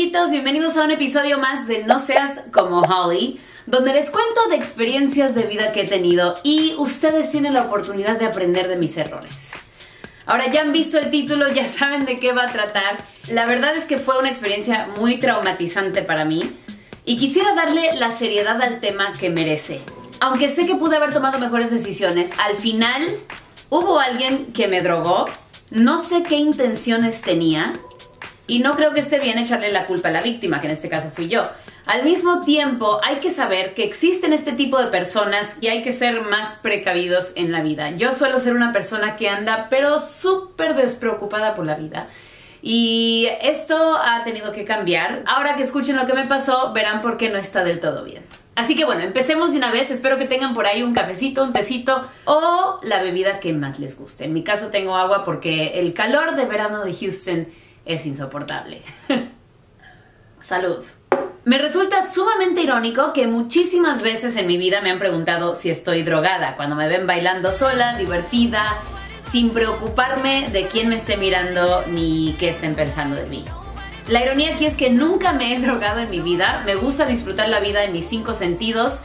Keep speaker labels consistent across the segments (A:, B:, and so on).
A: amiguitos, bienvenidos a un episodio más de No Seas Como Holly, donde les cuento de experiencias de vida que he tenido y ustedes tienen la oportunidad de aprender de mis errores. Ahora ya han visto el título, ya saben de qué va a tratar. La verdad es que fue una experiencia muy traumatizante para mí y quisiera darle la seriedad al tema que merece. Aunque sé que pude haber tomado mejores decisiones, al final hubo alguien que me drogó, no sé qué intenciones tenía. Y no creo que esté bien echarle la culpa a la víctima, que en este caso fui yo. Al mismo tiempo, hay que saber que existen este tipo de personas y hay que ser más precavidos en la vida. Yo suelo ser una persona que anda, pero súper despreocupada por la vida. Y esto ha tenido que cambiar. Ahora que escuchen lo que me pasó, verán por qué no está del todo bien. Así que bueno, empecemos de una vez. Espero que tengan por ahí un cafecito, un tecito o la bebida que más les guste. En mi caso tengo agua porque el calor de verano de Houston es insoportable. Salud. Me resulta sumamente irónico que muchísimas veces en mi vida me han preguntado si estoy drogada, cuando me ven bailando sola, divertida, sin preocuparme de quién me esté mirando ni qué estén pensando de mí. La ironía aquí es que nunca me he drogado en mi vida, me gusta disfrutar la vida en mis 5 sentidos.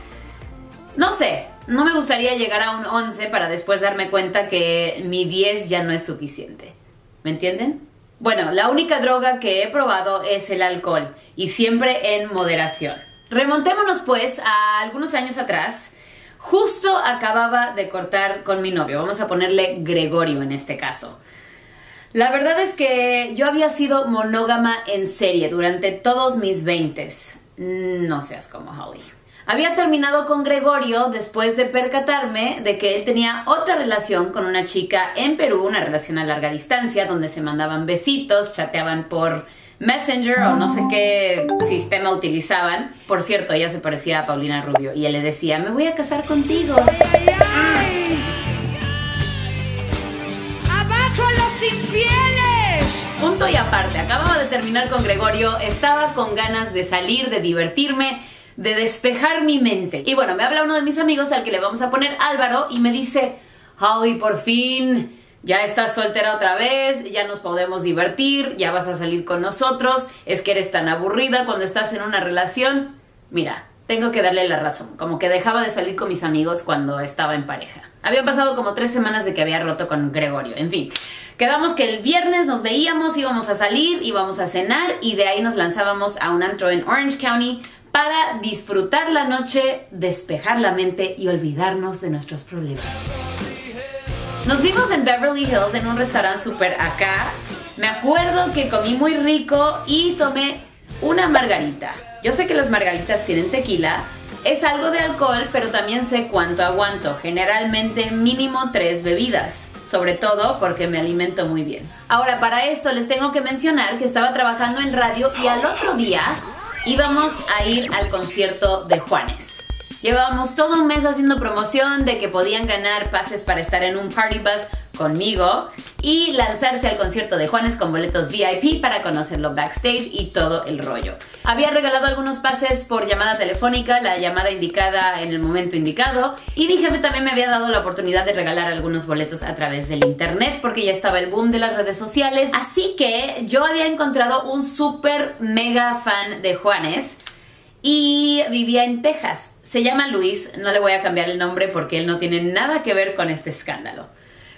A: No sé, no me gustaría llegar a un 11 para después darme cuenta que mi 10 ya no es suficiente. ¿Me entienden? Bueno, la única droga que he probado es el alcohol y siempre en moderación. Remontémonos pues a algunos años atrás. Justo acababa de cortar con mi novio, vamos a ponerle Gregorio en este caso. La verdad es que yo había sido monógama en serie durante todos mis 20s. No seas como Holly. Había terminado con Gregorio después de percatarme de que él tenía otra relación con una chica en Perú, una relación a larga distancia, donde se mandaban besitos, chateaban por Messenger o no sé qué sistema utilizaban. Por cierto, ella se parecía a Paulina Rubio y él le decía, me voy a casar contigo.
B: ¡Ay, ay, ay! ¡Abajo los infieles!
A: Punto y aparte, acababa de terminar con Gregorio, estaba con ganas de salir, de divertirme, de despejar mi mente. Y bueno, me habla uno de mis amigos al que le vamos a poner Álvaro y me dice, Holly, por fin, ya estás soltera otra vez, ya nos podemos divertir, ya vas a salir con nosotros, es que eres tan aburrida cuando estás en una relación. Mira, tengo que darle la razón, como que dejaba de salir con mis amigos cuando estaba en pareja. Habían pasado como 3 semanas de que había roto con Gregorio, en fin. Quedamos que el viernes nos veíamos, íbamos a salir, íbamos a cenar y de ahí nos lanzábamos a un antro en Orange County para disfrutar la noche, despejar la mente y olvidarnos de nuestros problemas. Nos vimos en Beverly Hills en un restaurante súper acá. Me acuerdo que comí muy rico y tomé una margarita. Yo sé que las margaritas tienen tequila, es algo de alcohol, pero también sé cuánto aguanto. Generalmente mínimo 3 bebidas, sobre todo porque me alimento muy bien. Ahora, para esto les tengo que mencionar que estaba trabajando en radio y al otro día íbamos a ir al concierto de Juanes. Llevábamos todo un mes haciendo promoción de que podían ganar pases para estar en un party bus conmigo y lanzarse al concierto de Juanes con boletos VIP para conocerlo backstage y todo el rollo. Había regalado algunos pases por llamada telefónica, la llamada indicada en el momento indicado, y mi jefe también me había dado la oportunidad de regalar algunos boletos a través del internet porque ya estaba el boom de las redes sociales. Así que yo había encontrado un súper mega fan de Juanes y vivía en Texas. Se llama Luis, no le voy a cambiar el nombre porque él no tiene nada que ver con este escándalo.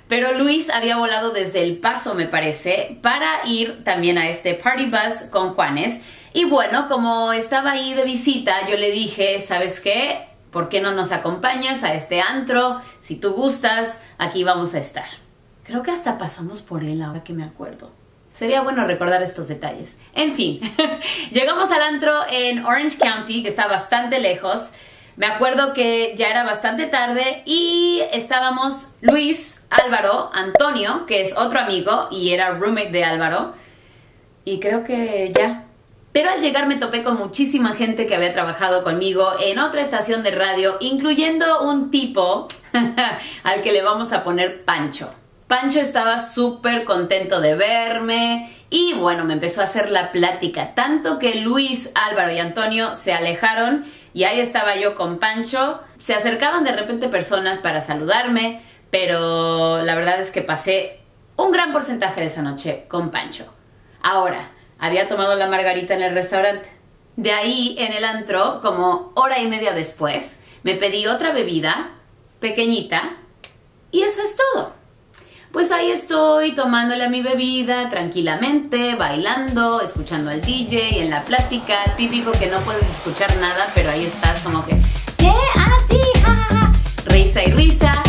A: Pero Luis había volado desde El Paso, me parece, para ir también a este party bus con Juanes. Y bueno, como estaba ahí de visita, yo le dije, ¿sabes qué? ¿Por qué no nos acompañas a este antro? Si tú gustas, aquí vamos a estar. Creo que hasta pasamos por él ahora que me acuerdo. Sería bueno recordar estos detalles. En fin, llegamos al antro en Orange County, que está bastante lejos. Me acuerdo que ya era bastante tarde y estábamos Luis, Álvaro, Antonio, que es otro amigo y era roommate de Álvaro. Y creo que ya. Pero al llegar me topé con muchísima gente que había trabajado conmigo en otra estación de radio, incluyendo un tipo al que le vamos a poner Pancho. Pancho estaba súper contento de verme y bueno, me empezó a hacer la plática, tanto que Luis, Álvaro y Antonio se alejaron y ahí estaba yo con Pancho. Se acercaban de repente personas para saludarme, pero la verdad es que pasé un gran porcentaje de esa noche con Pancho. Ahora, había tomado la margarita en el restaurante. De ahí, en el antro, como hora y media después, me pedí otra bebida, pequeñita, y eso es todo. Pues ahí estoy tomándole a mi bebida tranquilamente, bailando, escuchando al DJ, en la plática, típico que no puedes escuchar nada, pero ahí estás como que, ¿qué? Ah, sí, jajaja. Risa y risa.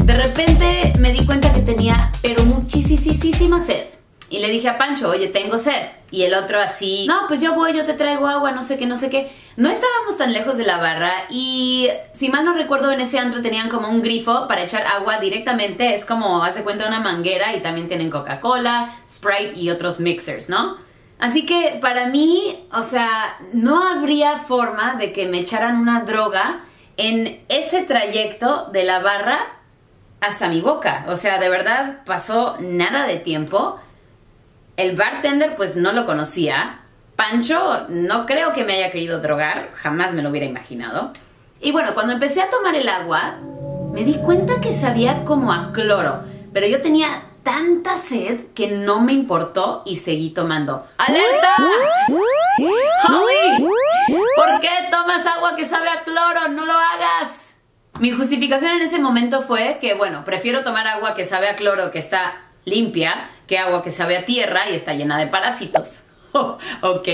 A: De repente me di cuenta que tenía, pero muchísima sed. Y le dije a Pancho, oye, tengo sed. Y el otro así, no, pues yo voy, yo te traigo agua, no sé qué, no sé qué. No estábamos tan lejos de la barra y si mal no recuerdo en ese antro tenían como un grifo para echar agua directamente. Es como, haz de cuenta, una manguera y también tienen Coca-Cola, Sprite y otros mixers, ¿no? Así que para mí, o sea, no habría forma de que me echaran una droga en ese trayecto de la barra hasta mi boca. O sea, de verdad pasó nada de tiempo. El bartender pues no lo conocía. Pancho no creo que me haya querido drogar, jamás me lo hubiera imaginado. Y bueno, cuando empecé a tomar el agua, me di cuenta que sabía como a cloro, pero yo tenía tanta sed que no me importó y seguí tomando. ¡Alerta! ¡Holly! ¿Por qué tomas agua que sabe a cloro? ¡No lo hagas! Mi justificación en ese momento fue que, bueno, prefiero tomar agua que sabe a cloro, que está limpia, que agua que sabe a tierra y está llena de parásitos. Ok.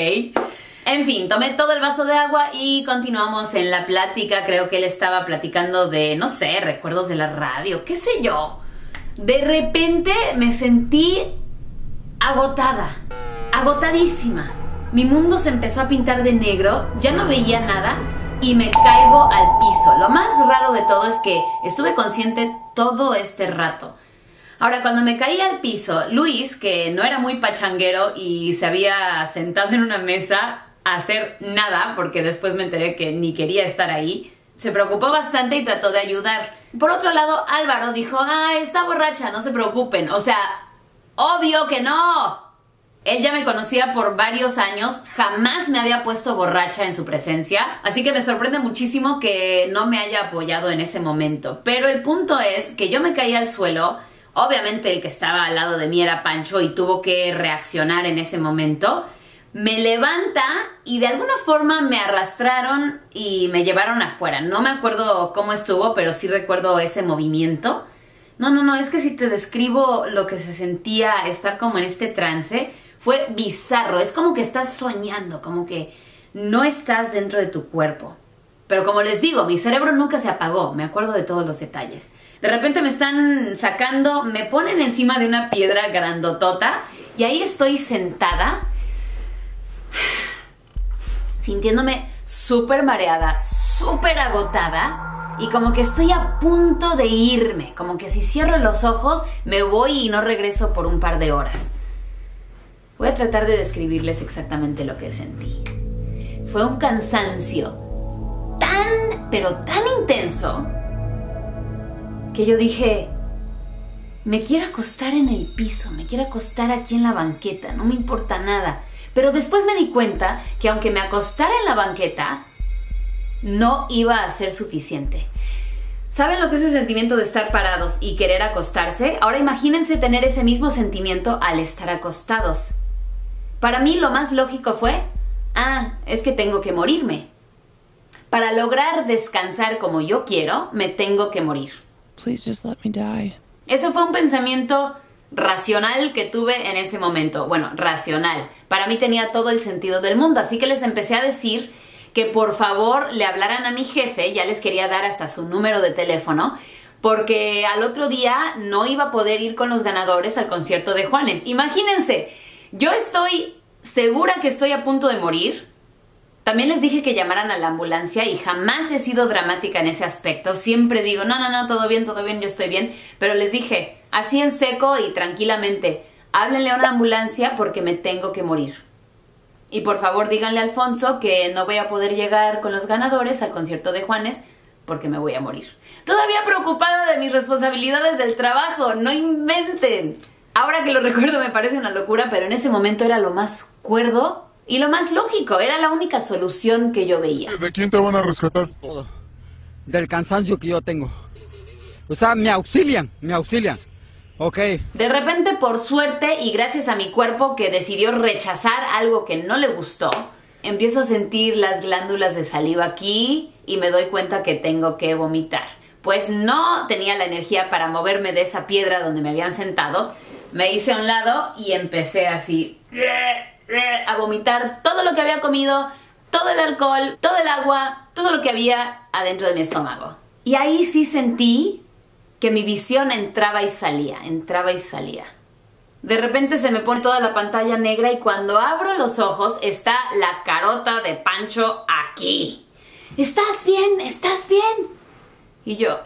A: En fin, tomé todo el vaso de agua y continuamos en la plática. Creo que él estaba platicando de, no sé, recuerdos de la radio, qué sé yo. De repente me sentí agotada, agotadísima. Mi mundo se empezó a pintar de negro, ya no veía nada y me caigo al piso. Lo más raro de todo es que estuve consciente todo este rato. Ahora, cuando me caí al piso, Luis, que no era muy pachanguero y se había sentado en una mesa a hacer nada, porque después me enteré que ni quería estar ahí, se preocupó bastante y trató de ayudar. Por otro lado, Álvaro dijo, está borracha, no se preocupen. O sea, obvio que no. Él ya me conocía por varios años, jamás me había puesto borracha en su presencia, así que me sorprende muchísimo que no me haya apoyado en ese momento. Pero el punto es que yo me caí al suelo. Obviamente el que estaba al lado de mí era Pancho y tuvo que reaccionar en ese momento. Me levanta y de alguna forma me arrastraron y me llevaron afuera. No me acuerdo cómo estuvo, pero sí recuerdo ese movimiento. No, es que si te describo lo que se sentía estar como en este trance, fue bizarro. Es como que estás soñando, como que no estás dentro de tu cuerpo. Pero como les digo, mi cerebro nunca se apagó, me acuerdo de todos los detalles. De repente me están sacando, me ponen encima de una piedra grandotota y ahí estoy sentada, sintiéndome súper mareada, súper agotada y como que estoy a punto de irme, como que si cierro los ojos me voy y no regreso por un par de horas. Voy a tratar de describirles exactamente lo que sentí. Fue un cansancio pero tan intenso, que yo dije, me quiero acostar en el piso, me quiero acostar aquí en la banqueta, no me importa nada. Pero después me di cuenta que aunque me acostara en la banqueta, no iba a ser suficiente. ¿Saben lo que es el sentimiento de estar parados y querer acostarse? Ahora imagínense tener ese mismo sentimiento al estar acostados. Para mí lo más lógico fue, es que tengo que morirme. Para lograr descansar como yo quiero, me tengo que morir.
C: Please just let me die.
A: Eso fue un pensamiento racional que tuve en ese momento. Bueno, racional. Para mí tenía todo el sentido del mundo, así que les empecé a decir que por favor le hablaran a mi jefe, ya les quería dar hasta su número de teléfono, porque al otro día no iba a poder ir con los ganadores al concierto de Juanes. Imagínense, yo estoy segura que estoy a punto de morir. También les dije que llamaran a la ambulancia y jamás he sido dramática en ese aspecto. Siempre digo, no, todo bien, yo estoy bien. Pero les dije, así en seco y tranquilamente, háblenle a una ambulancia porque me tengo que morir. Y por favor díganle a Alfonso que no voy a poder llegar con los ganadores al concierto de Juanes porque me voy a morir. Todavía preocupada de mis responsabilidades del trabajo, no inventen. Ahora que lo recuerdo me parece una locura, pero en ese momento era lo más cuerdo y lo más lógico, era la única solución que yo veía.
D: ¿De quién te van a rescatar?
E: Todo. Del cansancio que yo tengo. O sea, me auxilian.
D: Ok.
A: De repente, por suerte y gracias a mi cuerpo que decidió rechazar algo que no le gustó, empiezo a sentir las glándulas de saliva aquí y me doy cuenta que tengo que vomitar. Pues no tenía la energía para moverme de esa piedra donde me habían sentado. Me hice a un lado y empecé así a vomitar todo lo que había comido, todo el alcohol, todo el agua, todo lo que había adentro de mi estómago. Y ahí sí sentí que mi visión entraba y salía, entraba y salía. De repente se me pone toda la pantalla negra y cuando abro los ojos está la carota de Pancho aquí. ¿Estás bien? ¿Estás bien? Y yo,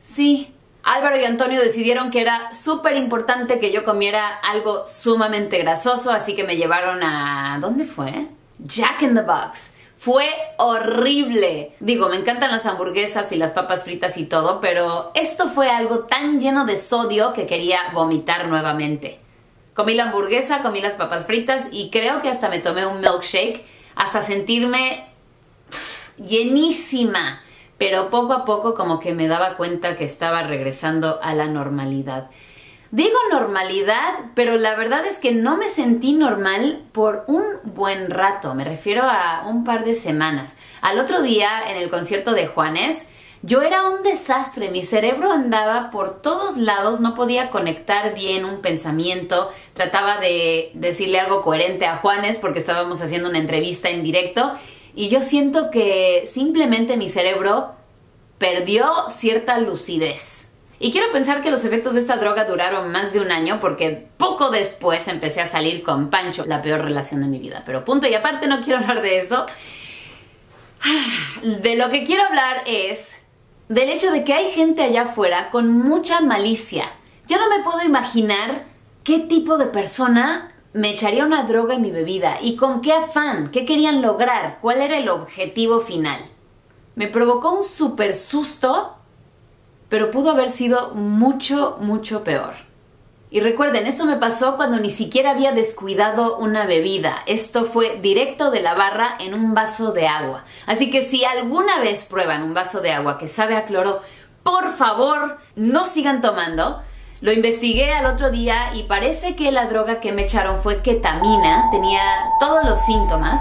A: sí. Álvaro y Antonio decidieron que era súper importante que yo comiera algo sumamente grasoso, así que me llevaron a... ¿dónde fue? Jack in the Box. Fue horrible. Digo, me encantan las hamburguesas y las papas fritas y todo, pero esto fue algo tan lleno de sodio que quería vomitar nuevamente. Comí la hamburguesa, comí las papas fritas y creo que hasta me tomé un milkshake hasta sentirme llenísima. Pero poco a poco como que me daba cuenta que estaba regresando a la normalidad. Digo normalidad, pero la verdad es que no me sentí normal por un buen rato. Me refiero a un par de semanas. Al otro día, en el concierto de Juanes, yo era un desastre. Mi cerebro andaba por todos lados, no podía conectar bien un pensamiento. Trataba de decirle algo coherente a Juanes porque estábamos haciendo una entrevista en directo. Y yo siento que simplemente mi cerebro perdió cierta lucidez. Y quiero pensar que los efectos de esta droga duraron más de un año porque poco después empecé a salir con Pancho, la peor relación de mi vida. Pero punto y aparte, no quiero hablar de eso. De lo que quiero hablar es del hecho de que hay gente allá afuera con mucha malicia. Yo no me puedo imaginar qué tipo de persona me echaría una droga en mi bebida y con qué afán, qué querían lograr, cuál era el objetivo final. Me provocó un súper susto, pero pudo haber sido mucho, mucho peor. Y recuerden, esto me pasó cuando ni siquiera había descuidado una bebida. Esto fue directo de la barra en un vaso de agua. Así que si alguna vez prueban un vaso de agua que sabe a cloro, por favor, no sigan tomando. Lo investigué al otro día y parece que la droga que me echaron fue ketamina. Tenía todos los síntomas.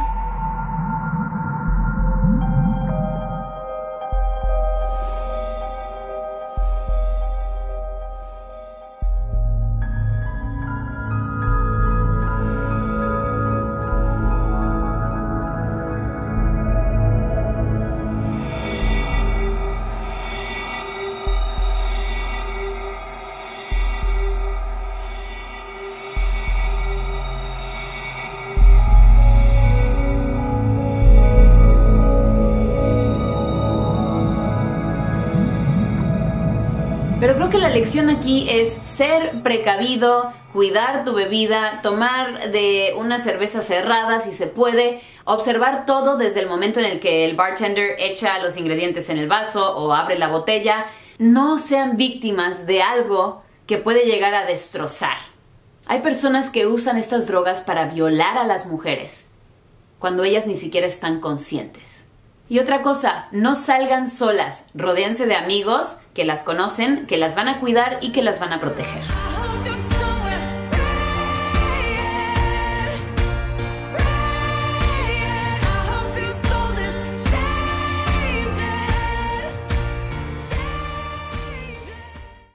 A: Pero creo que la lección aquí es ser precavido, cuidar tu bebida, tomar de una cerveza cerrada si se puede, observar todo desde el momento en el que el bartender echa los ingredientes en el vaso o abre la botella. No sean víctimas de algo que puede llegar a destrozar. Hay personas que usan estas drogas para violar a las mujeres, cuando ellas ni siquiera están conscientes. Y otra cosa, no salgan solas, rodéense de amigos que las conocen, que las van a cuidar y que las van a proteger.
B: I hope you're